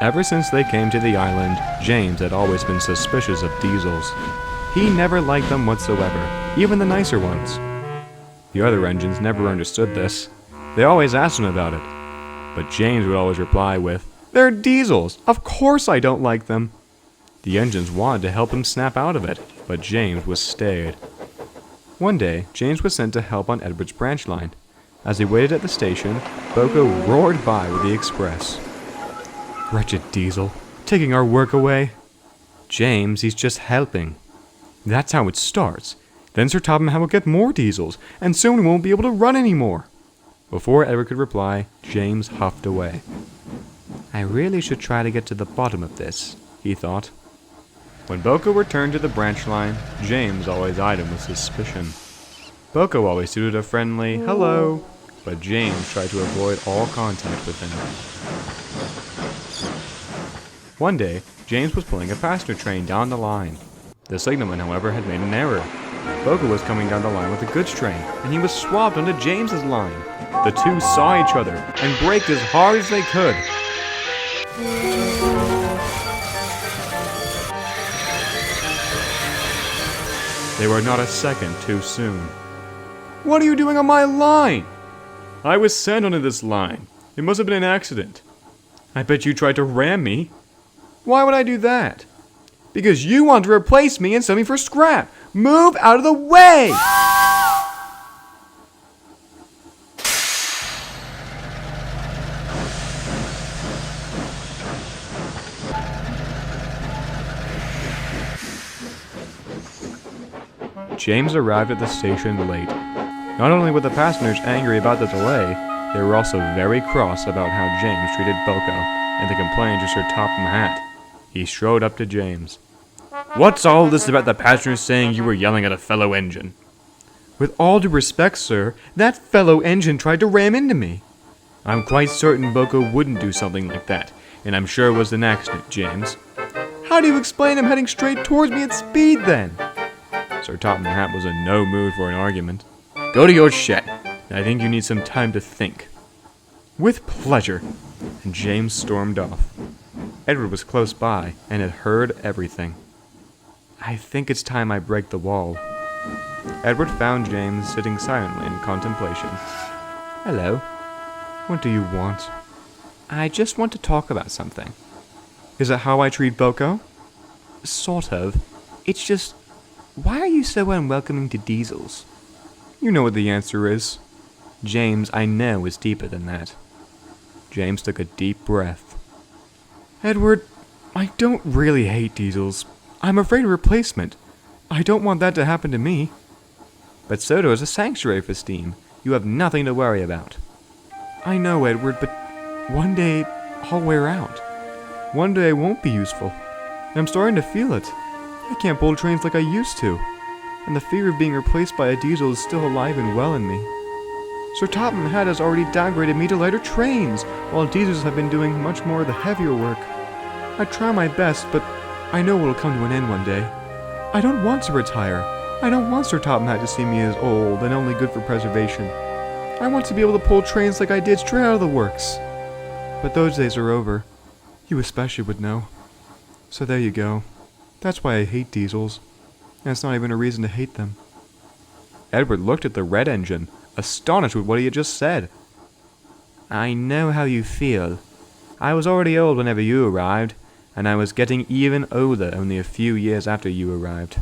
Ever since they came to the island, James had always been suspicious of diesels. He never liked them whatsoever, even the nicer ones. The other engines never understood this. They always asked him about it. But James would always reply with, "They're diesels! Of course I don't like them!" The engines wanted to help him snap out of it, but James was staid. One day, James was sent to help on Edward's branch line. As he waited at the station, Boco roared by with the express. "Wretched diesel, taking our work away." "James, he's just helping." "That's how it starts. Then Sir Topham will get more diesels, and soon we won't be able to run anymore." Before Edward could reply, James huffed away. "I really should try to get to the bottom of this," he thought. When Boco returned to the branch line, James always eyed him with suspicion. Boco always suited a friendly hello, but James tried to avoid all contact with him. One day, James was pulling a passenger train down the line. The signalman, however, had made an error. Boco was coming down the line with a goods train, and he was swapped onto James's line. The two saw each other and braked as hard as they could. They were not a second too soon. "What are you doing on my line?" "I was sent onto this line. It must have been an accident." "I bet you tried to ram me." "Why would I do that?" "Because you want to replace me and sell me for scrap. Move out of the way!" James arrived at the station late. Not only were the passengers angry about the delay, they were also very cross about how James treated Boco, and they complained to Sir Topham Hatt. He strode up to James. "What's all this about the passengers saying you were yelling at a fellow engine?" "With all due respect, sir, that fellow engine tried to ram into me." "I'm quite certain Boco wouldn't do something like that, and I'm sure it was an accident, James." "How do you explain him heading straight towards me at speed, then?" Sir Topham Hatt was in no mood for an argument. "Go to your shed. I think you need some time to think." "With pleasure," and James stormed off. Edward was close by and had heard everything. "I think it's time I break the wall." Edward found James sitting silently in contemplation. "Hello. What do you want?" "I just want to talk about something." "Is it how I treat Boco?" "Sort of. It's just, why are you so unwelcoming to diesels?" "You know what the answer is." "James, I know is deeper than that." James took a deep breath. "Edward, I don't really hate diesels. I'm afraid of replacement. I don't want that to happen to me." "But Soto is a sanctuary for steam. You have nothing to worry about." "I know, Edward, but one day I'll wear out. One day I won't be useful. I'm starting to feel it. I can't pull trains like I used to, and the fear of being replaced by a diesel is still alive and well in me. Sir Topham Hatt has already downgraded me to lighter trains, while diesels have been doing much more of the heavier work. I try my best, but I know it'll come to an end one day. I don't want to retire. I don't want Sir Topham Hatt to see me as old and only good for preservation. I want to be able to pull trains like I did straight out of the works. But those days are over. You especially would know. So there you go. That's why I hate diesels. And it's not even a reason to hate them." Edward looked at the red engine, astonished with what he had just said. "I know how you feel. I was already old whenever you arrived, and I was getting even older only a few years after you arrived.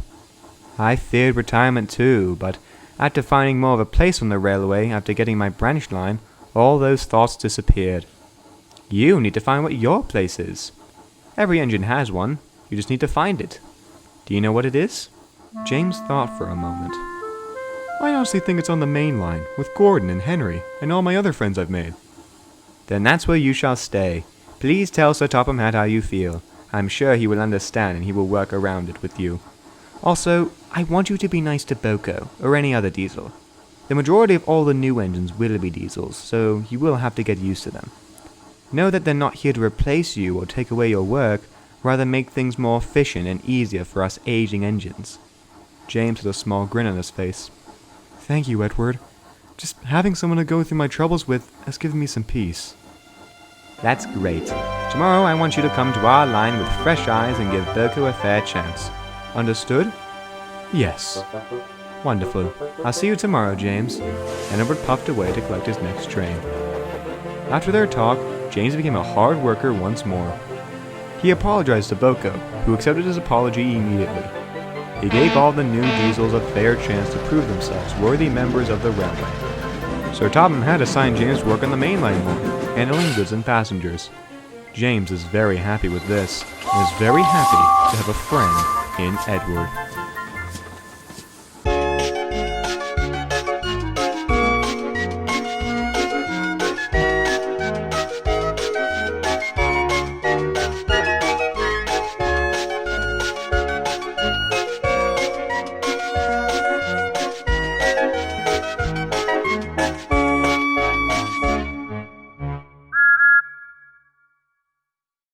I feared retirement too, but after finding more of a place on the railway after getting my branch line, all those thoughts disappeared. You need to find what your place is. Every engine has one. You just need to find it. Do you know what it is?" James thought for a moment. "I honestly think it's on the main line, with Gordon and Henry, and all my other friends I've made." "Then that's where you shall stay. Please tell Sir Topham Hatt how you feel. I'm sure he will understand and he will work around it with you. Also, I want you to be nice to Boco, or any other diesel. The majority of all the new engines will be diesels, so you will have to get used to them. Know that they're not here to replace you or take away your work, rather make things more efficient and easier for us aging engines." James had a small grin on his face. "Thank you, Edward. Just having someone to go through my troubles with has given me some peace." That's great. Tomorrow I want you to come to our line with fresh eyes and give Boco a fair chance. Understood? Yes. Wonderful. I'll see you tomorrow, James. And Edward puffed away to collect his next train. After their talk, James became a hard worker once more. He apologized to Boco, who accepted his apology immediately. He gave all the new diesels a fair chance to prove themselves worthy members of the railway. Sir Topham had assigned James to work on the main line more, handling goods and passengers. James is very happy with this, and is very happy to have a friend in Edward.